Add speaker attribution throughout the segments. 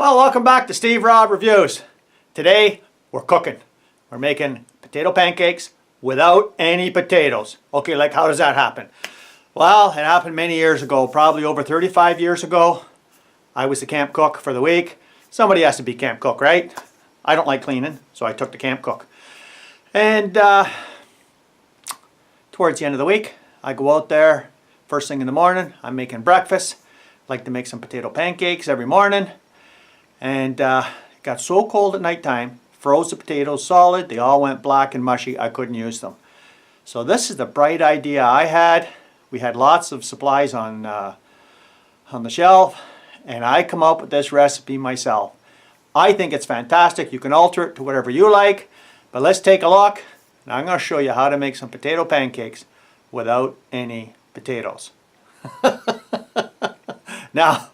Speaker 1: Well, welcome back to Steve Robb Reviews. Today, we're cooking. We're making potato pancakes without any potatoes. Okay, like how does that happen? Well, it happened many years ago, probably over 35 years ago. I was the camp cook for the week. Somebody has to be camp cook, right? I don't like cleaning, so I took the camp cook. And towards the end of the week, I go out there first thing in the morning. I'm making breakfast. Like to make some potato pancakes every morning. And it got so cold at nighttime, froze the potatoes solid, they all went black and mushy, I couldn't use them. So this is the bright idea I had. We had lots of supplies on the shelf, and I come up with this recipe myself. I think it's fantastic. You can alter it to whatever you like, but let's take a look, and I'm going to show you how to make some potato pancakes without any potatoes. Now,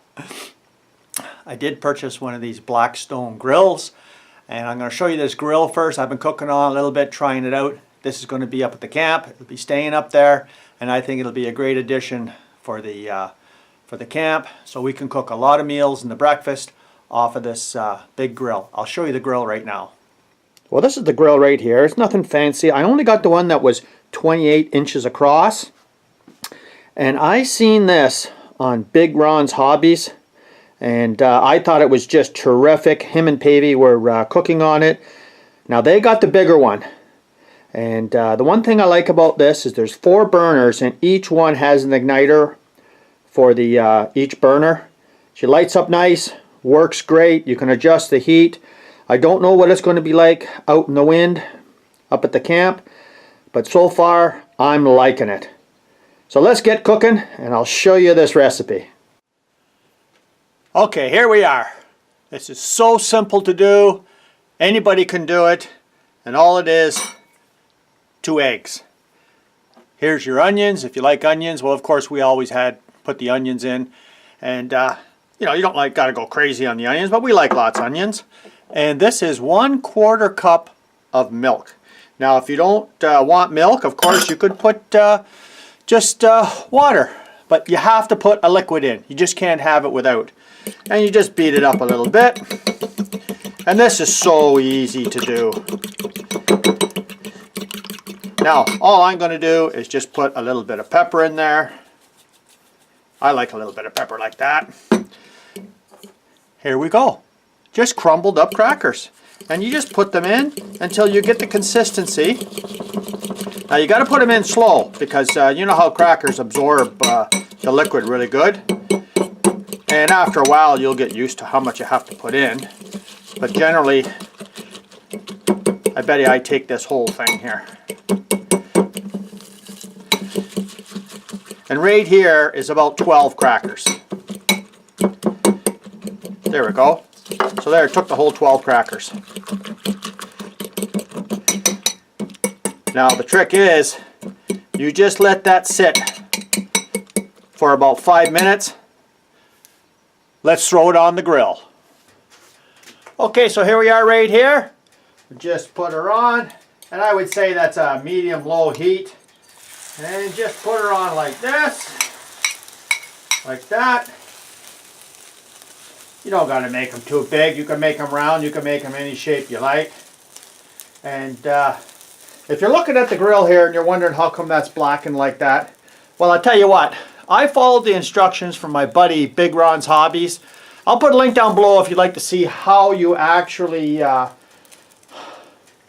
Speaker 1: I did purchase one of these Blackstone grills, and I'm going to show you this grill first. I've been cooking on it a little bit, trying it out. This is going to be up at the camp. It'll be staying up there, and I think it'll be a great addition for the camp, so we can cook a lot of meals in the breakfast off of this big grill. I'll show you the grill right now. Well, this is the grill right here. It's nothing fancy. I only got the one that was 28 inches across, and I seen this on Big Ron's Hobbies. And I thought it was just terrific. Him and Pavey were cooking on it. Now they got the bigger one. And the one thing I like about this is there's 4 burners, and each one has an igniter for the each burner. She lights up nice, works great. You can adjust the heat. I don't know what it's going to be like out in the wind up at the camp, but so far I'm liking it. So let's get cooking, and I'll show you this recipe. Okay, here we are. This is so simple to do. Anybody can do it. And all it is, 2 eggs. Here's your onions. If you like onions, well, of course, we always had put the onions in. And, you know, you don't like got to go crazy on the onions, but we like lots of onions. And this is 1/4 cup of milk. Now, if you don't want milk, of course, you could put just water. But you have to put a liquid in. You just can't have it without. And you just beat it up a little bit. And this is so easy to do. Now, all I'm going to do is just put a little bit of pepper in there. I like a little bit of pepper like that. Here we go. Just crumbled up crackers. And you just put them in until you get the consistency. Now you got to put them in slow because you know how crackers absorb the liquid really good. And after a while you'll get used to how much you have to put in. But generally, I bet you I take this whole thing here. And right here is about 12 crackers. There we go. So there, it took the whole 12 crackers. Now the trick is, you just let that sit for about 5 minutes. Let's throw it on the grill. Okay, so here we are right here. Just put her on, and I would say that's a medium-low heat. And just put her on like this, like that. You don't got to make them too big. You can make them round. You can make them any shape you like. And if you're looking at the grill here and you're wondering how come that's blackened like that, well, I'll tell you what. I followed the instructions from my buddy Big Ron's Hobbies. I'll put a link down below if you'd like to see how you actually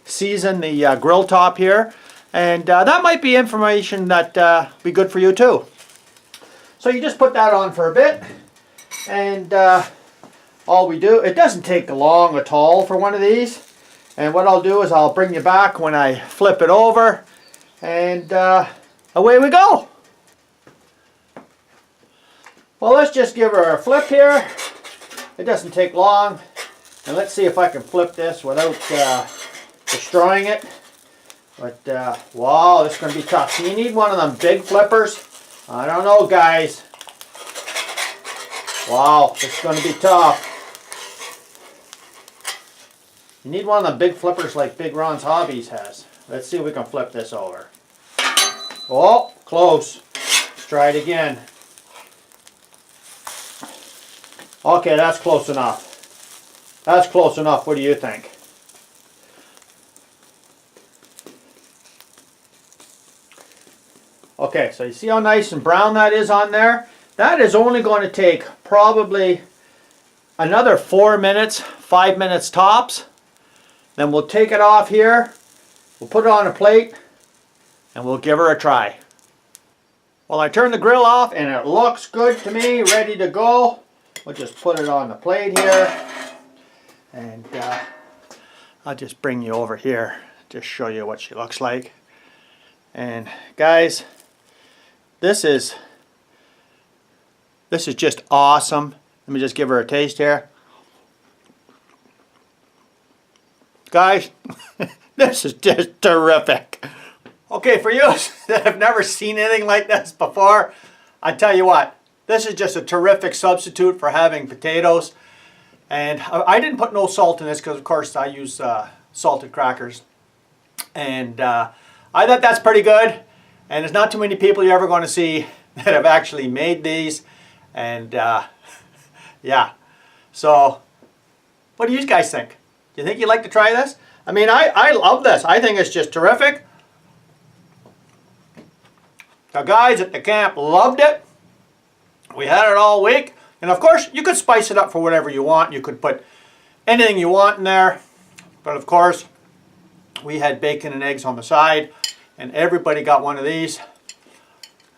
Speaker 1: season the grill top here. And that might be information that be good for you too. So you just put that on for a bit. And all we do, it doesn't take long at all for one of these. And what I'll do is I'll bring you back when I flip it over. And away we go. Well, let's just give her a flip here. It doesn't take long. And let's see if I can flip this without destroying it. But, wow, this is going to be tough. So you need one of them big flippers. I don't know, guys. Wow, this is going to be tough. You need one of them big flippers like Big Ron's Hobbies has. Let's see if we can flip this over. Oh, close. Let's try it again. Okay, that's close enough. That's close enough. What do you think? Okay, so you see how nice and brown that is on there? That is only going to take probably another 4 minutes, 5 minutes tops. Then we'll take it off here, we'll put it on a plate, and we'll give her a try. Well, I turned the grill off and it looks good to me, ready to go. We'll just put it on the plate here. And I'll just bring you over here, just show you what she looks like. And guys, this is just awesome. Let me just give her a taste here. Guys, this is just terrific. Okay, for you that have never seen anything like this before, I tell you what, this is just a terrific substitute for having potatoes. And I didn't put no salt in this because, of course, I use salted crackers. And I thought that's pretty good. And there's not too many people you're ever going to see that have actually made these. And yeah, so what do you guys think? Do you think you'd like to try this? I mean, I love this. I think it's just terrific. The guys at the camp loved it. We had it all week. And of course, you could spice it up for whatever you want. You could put anything you want in there. But of course, we had bacon and eggs on the side. And everybody got one of these.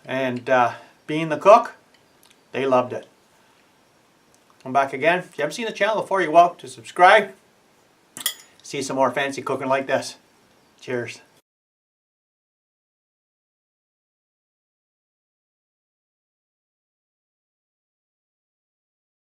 Speaker 1: And being the cook, they loved it. Come back again. If you haven't seen the channel before, you're welcome to subscribe. See some more fancy cooking like this. Cheers.